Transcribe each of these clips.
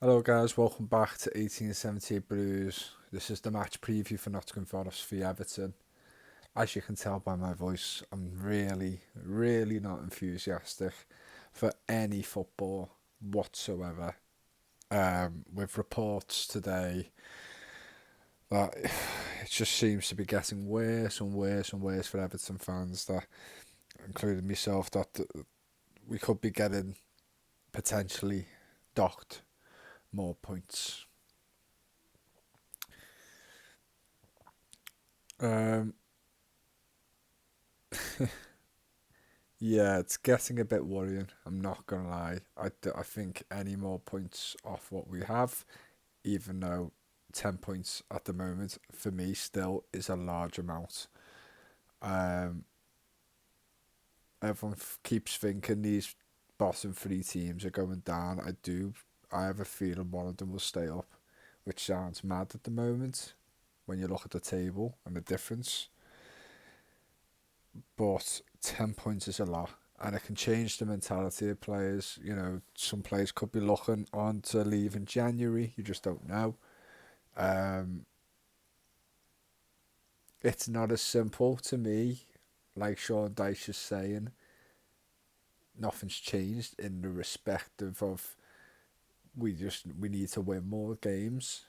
Hello guys, welcome back to 1878 Blues. This is the match preview for Nottingham Forest v Everton. As you can tell by my voice, I'm really not enthusiastic for any football whatsoever. With reports today that it just seems to be getting worse and worse and worse for Everton fans, that including myself, that we could be getting potentially docked more points. Um, Yeah, it's getting a bit worrying. I'm not gonna lie. I think any more points off what we have, even though 10 points at the moment for me still is a large amount. Um, Everyone keeps thinking these bottom three teams are going down. I have a feeling one of them will stay up, which sounds mad at the moment when you look at the table and the difference. But 10 points is a lot, and it can change the mentality of players. You know, some players could be looking on to leave in January, you just don't know. Um, it's not as simple to me, like Sean Dyche is saying, nothing's changed in the respective of we need to win more games.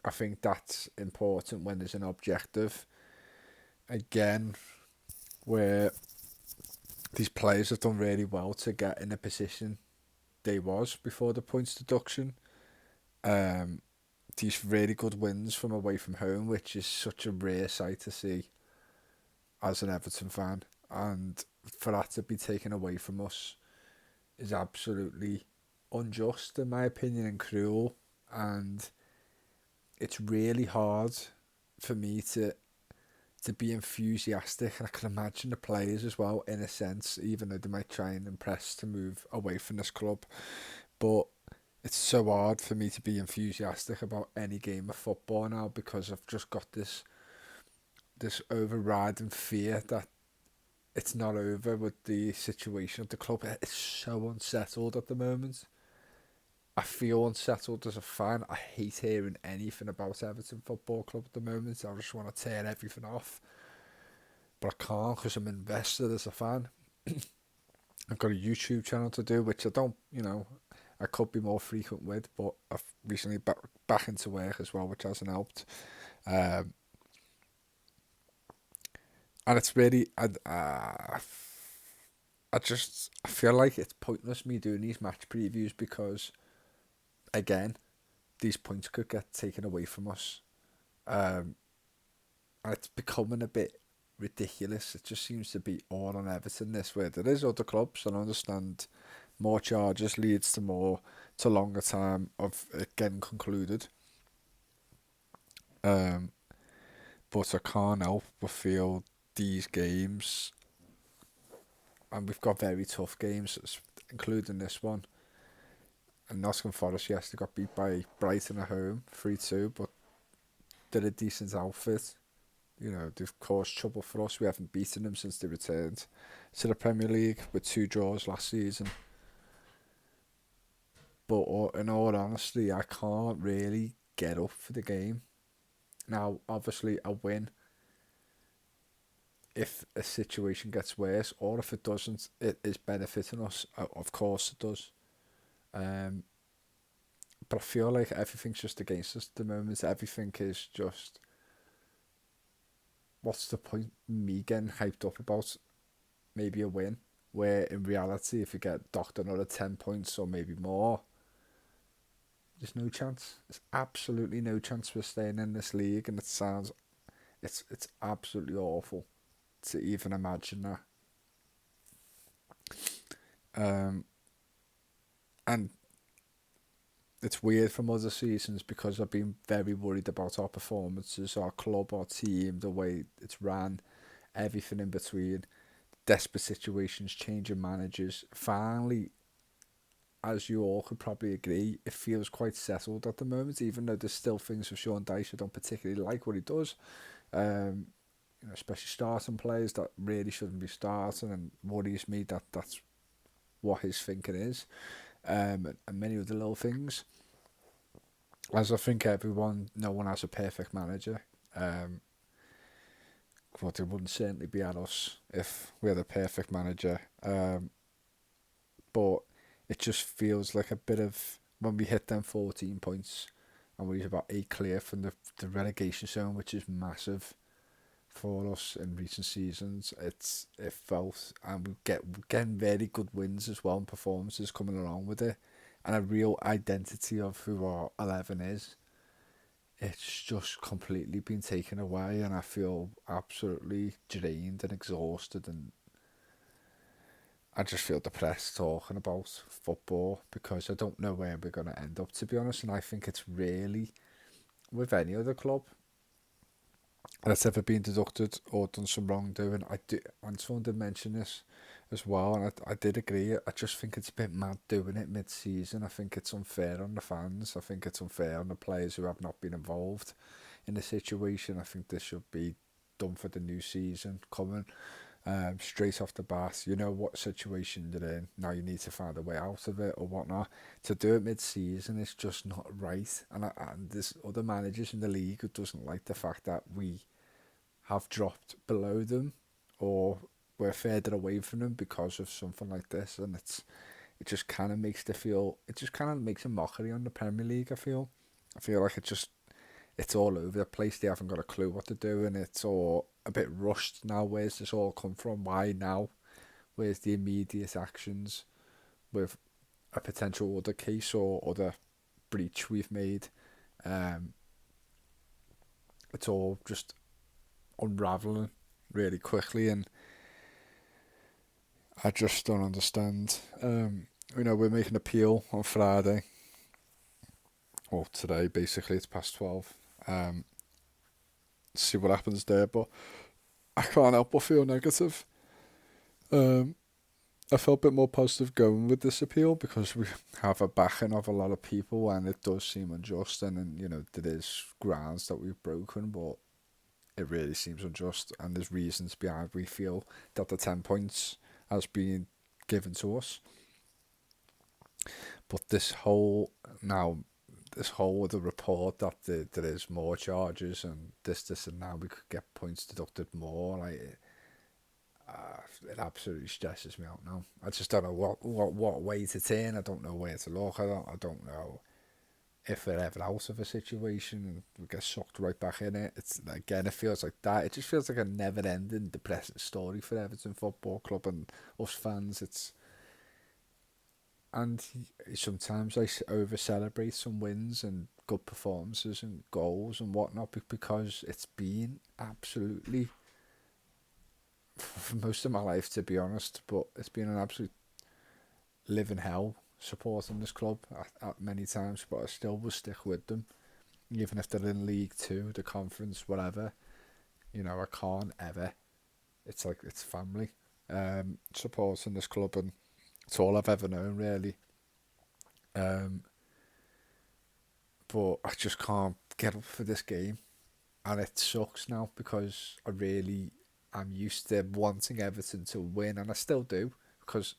I think that's important when there's an objective. Again, where these players have done really well to get in a position they was before the points deduction. Um, these really good wins from away from home, which is such a rare sight to see as an Everton fan, and for that to be taken away from us is absolutely unjust in my opinion and cruel. And it's really hard for me to be enthusiastic, and I can imagine the players as well in a sense, even though they might try and impress to move away from this club. But it's so hard for me to be enthusiastic about any game of football now, because I've just got this overriding fear that it's not over with the situation at the club. It's so unsettled at the moment. I feel unsettled as a fan. I hate hearing anything about Everton Football Club at the moment. I just want to tear everything off, but I can't because I'm invested as a fan. I've got a YouTube channel to do, which I don't, I could be more frequent with, but I've recently back into work as well, which hasn't helped. Um, and it's really, I feel like it's pointless me doing these match previews because, again, these points could get taken away from us. Um, and it's becoming a bit ridiculous. It just seems to be all on Everton this way. There is other clubs, and I understand more charges leads to longer time of it getting concluded. Um, but I can't help but feel these games, and we've got very tough games, including this one. And Nottingham Forest, yes, they got beat by Brighton at home 3-2, but they're a decent outfit. You know, they've caused trouble for us. We haven't beaten them since they returned to the Premier League with 2 draws last season. But in all honesty, I can't really get up for the game. Now, obviously, a win, if a situation gets worse, or if it doesn't, it is benefiting us. Of course it does. Um, but I feel like everything's just against us at the moment. Everything is just, what's the point me getting hyped up about maybe a win, where in reality, if you get docked another 10 points or maybe more, there's no chance. There's absolutely no chance for staying in this league, and it's absolutely awful to even imagine that. Um, and it's weird from other seasons because I've been very worried about our performances, our club, our team, the way it's ran, everything in between, desperate situations, changing managers. Finally, as you all could probably agree, it feels quite settled at the moment, even though there's still things with Sean Dyche I don't particularly like what he does. Um, especially starting players that really shouldn't be starting, and worries me that that's what his thinking is, and many other little things. as I think no one has a perfect manager. Um, but it wouldn't certainly be at us if we had a perfect manager. But it just feels like a bit of when we hit them 14 points and we're about 8 clear from the relegation zone, which is massive for us in recent seasons. It felt, and we're getting very good wins as well and performances coming along with it, and a real identity of who our 11 is. It's just completely been taken away, and I feel absolutely drained and exhausted, and I just feel depressed talking about football because I don't know where we're going to end up, to be honest. And I think it's really with any other club that's ever been deducted or done some wrongdoing. I do, and someone did mention this as well, and I did agree. I just think it's a bit mad doing it mid-season. I think it's unfair on the fans. I think it's unfair on the players who have not been involved in the situation. I think this should be done for the new season coming. Straight off the bat, you know what situation they're in. Now you need to find a way out of it or whatnot. To do it mid-season is just not right. And there's other managers in the league who doesn't like the fact that we have dropped below them or we're further away from them because of something like this. And it just kind of makes a mockery on the Premier League. I feel like it's all over the place. They haven't got a clue what to do, and it's all a bit rushed now. Where's this all come from? Why now? Where's the immediate actions with a potential other case or other breach we've made? Um, it's all just unraveling really quickly, and I just don't understand. We're making an appeal on Friday, or today, basically. It's past 12. See what happens there, but I can't help but feel negative. Um, I felt a bit more positive going with this appeal because we have a backing of a lot of people, and it does seem unjust. And there is grounds that we've broken, but it really seems unjust. And there's reasons behind we feel that the 10 points has been given to us. But this whole other report that there is more charges and this, and now we could get points deducted more. Like it absolutely stresses me out now. I just don't know what way to turn. I don't know where to look. I don't know if we're ever out of a situation and we get sucked right back in it. It feels like that. It just feels like a never-ending, depressing story for Everton Football Club and us fans. And sometimes I over celebrate some wins and good performances and goals and whatnot because it's been absolutely, for most of my life, to be honest, but it's been an absolute living hell supporting this club at many times, but I still will stick with them even if they're in League Two, the conference, whatever. I can't ever. It's like it's family. Supporting this club, and it's all I've ever known, really. Um, but I just can't get up for this game, and it sucks now because I'm used to wanting Everton to win, and I still do because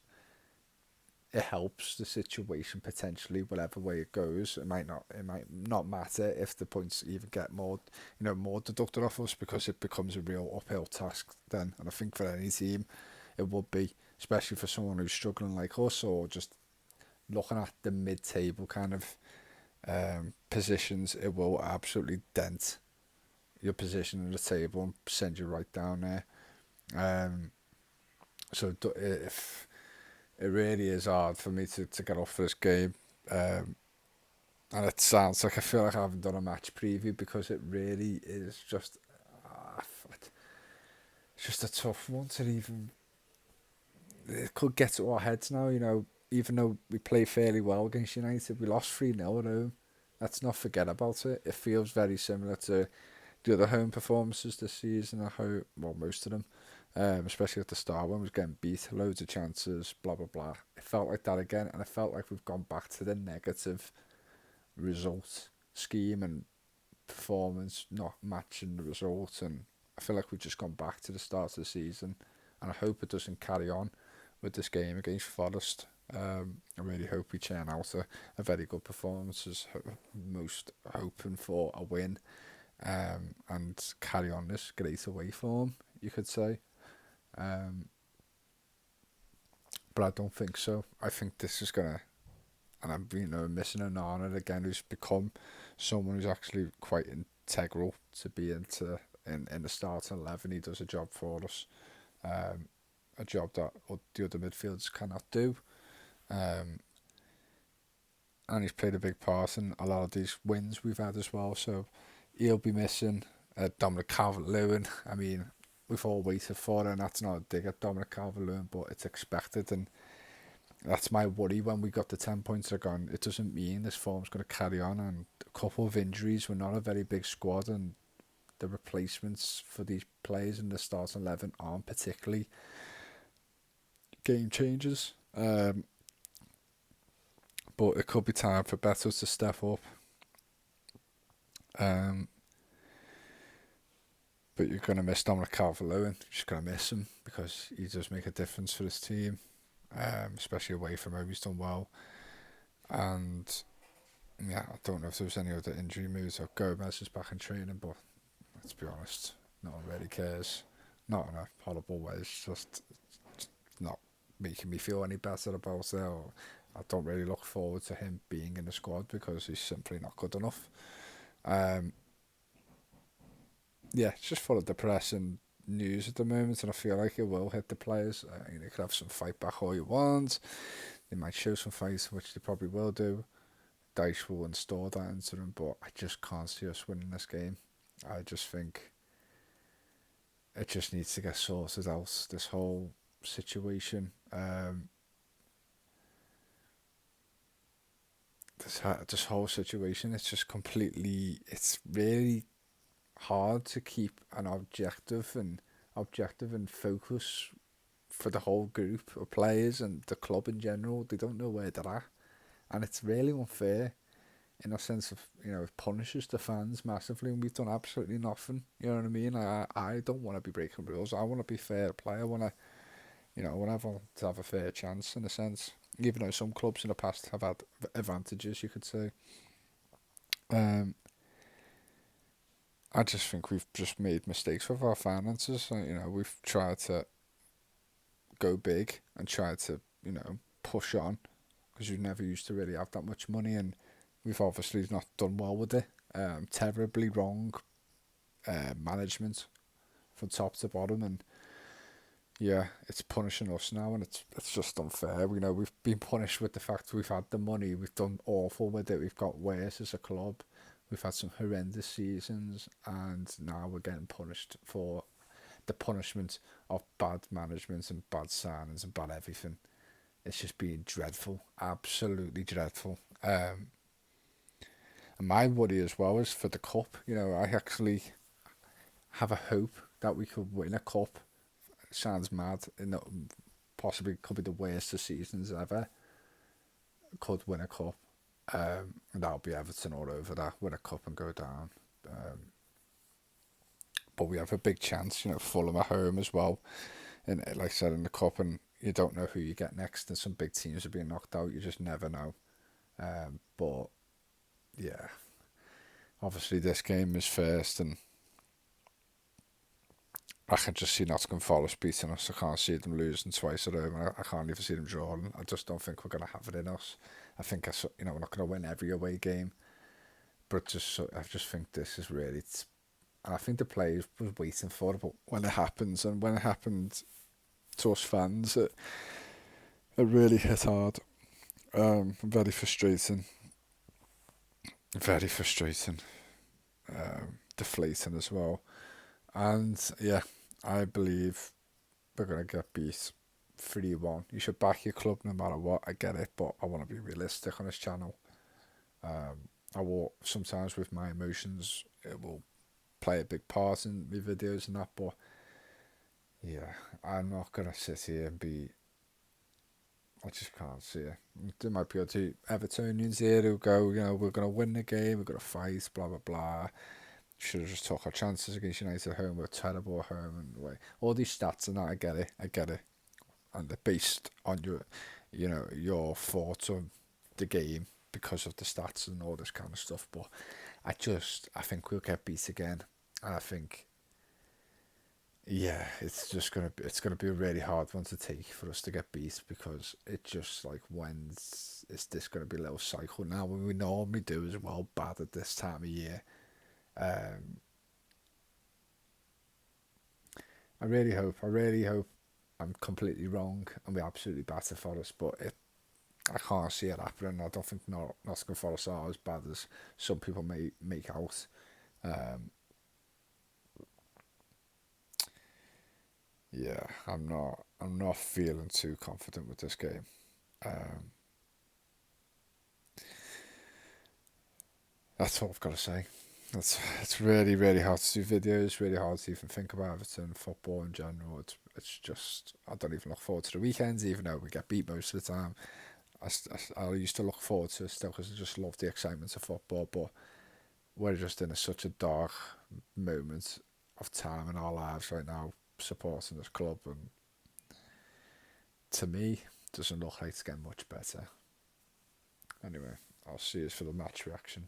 it helps the situation potentially, whatever way it goes. It might not matter if the points even get more deducted off us because it becomes a real uphill task then. And I think for any team, it would be, especially for someone who's struggling like us or just looking at the mid-table kind of positions. It will absolutely dent your position in the table and send you right down there. So if it really is hard for me to get off for this game. And it sounds like I feel like I haven't done a match preview because it really is it's just a tough one to even. It could get to our heads now, even though we play fairly well against United, we lost 3-0 at home. Let's not forget about it. It feels very similar to the other home performances this season. Most of them. Especially at the start when we was getting beat, loads of chances, blah blah blah. It felt like that again, and I felt like we've gone back to the negative result scheme and performance not matching the result, and I feel like we've just gone back to the start of the season, and I hope it doesn't carry on with this game against Forest. I really hope we churn out a very good performance, as most hoping for a win, and carry on this great away form, you could say. Um, but I don't think so. I think this is gonna, and I'm missing an Arnold again, who's become someone who's actually quite integral to be in the starting 11. He does a job for us, um, a job that the other midfielders cannot do. Um, and he's played a big part in a lot of these wins we've had as well. So he'll be missing. Dominic Calvert-Lewin, I mean, we've all waited for it, and that's not a dig at Dominic Calvert-Lewin, but it's expected, and that's my worry when we got the 10 points. They're gone. It doesn't mean this form's going to carry on, and a couple of injuries. We're not a very big squad, and the replacements for these players in the starting 11 aren't particularly game changers. But it could be time for Beto to step up. But you're going to miss Dominic Calvert-Lewin. You're just going to miss him because he does make a difference for his team, especially away from home. He's done well. And yeah, I don't know if there was any other injury moves or Gomez is back in training, but let's be honest, no one really cares. Not in a horrible way. It's just not making me feel any better about it. Or I don't really look forward to him being in the squad because he's simply not good enough. Yeah, it's just full of depressing news at the moment, and I feel like it will hit the players. You could have some fight back all you want. They might show some fight, which they probably will do. Dyche will install that into them, but I just can't see us winning this game. I just think it just needs to get sorted out, this whole situation. This whole situation, it's just completely, it's really hard to keep an objective and focus for the whole group of players and the club in general. They don't know where they're at, and it's really unfair in a sense of, it punishes the fans massively, and we've done absolutely nothing. You know what I mean? I don't want to be breaking rules. I want to be fair play. I want to, I want everyone to have a fair chance in a sense. Even though some clubs in the past have had advantages, you could say. I just think we've just made mistakes with our finances. We've tried to go big and tried to, push on because you never used to really have that much money, and we've obviously not done well with it. Terribly wrong management from top to bottom, and yeah, it's punishing us now, and it's just unfair. We've been punished with the fact we've had the money, we've done awful with it, we've got worse as a club. We've had some horrendous seasons, and now we're getting punished for the punishment of bad management and bad signings and bad everything. It's just been dreadful, absolutely dreadful. And my worry as well is for the cup. I actually have a hope that we could win a cup. It sounds mad, possibly could be the worst of seasons ever. Could win a cup. That'll be Everton all over that. Win a cup and go down. But we have a big chance, Fulham at home as well. And like I said, in the cup, and you don't know who you get next, and some big teams are being knocked out. You just never know. But yeah, obviously this game is first, and I can just see Nottingham Forest beating us. I can't see them losing twice at home. I can't even see them drawing. I just don't think we're going to have it in us. I think we're not going to win every away game, but I just think this is really. And I think the players was waiting for it, but when it happens, and when it happened to us fans, it really hit hard. Very frustrating. Very frustrating. Deflating as well. And yeah, I believe we're going to get beat 3-1. You should back your club no matter what. I get it, but I want to be realistic on this channel. I will, sometimes with my emotions, it will play a big part in my videos and that, but yeah, I'm not going to sit here and I just can't see it. There might be other Evertonians here who go, we're going to win the game, we're going to fight, blah, blah, blah. Should have just took our chances against United at home, we're terrible at home, and all these stats and that, I get it. And they're based on your thoughts on the game because of the stats and all this kind of stuff. But I think we'll get beat again. And I think, yeah, it's gonna be a really hard one to take for us to get beat, because it just like, when's is this gonna be a little cycle now when we normally do as well bad at this time of year. Um, I really hope I'm completely wrong and we absolutely batter Forest, but I can't see it happening. I don't think Nottingham Forest are as bad as some people may make out. Um, yeah, I'm not feeling too confident with this game. Um, that's all I've got to say. It's really really hard to do videos. Really hard to even think about Everton football in general. It's just, I don't even look forward to the weekends, even though we get beat most of the time. I used to look forward to it still because I just love the excitement of football. But we're just in such a dark moment of time in our lives right now, supporting this club, and to me, it doesn't look like it's getting much better. Anyway, I'll see you for the match reaction.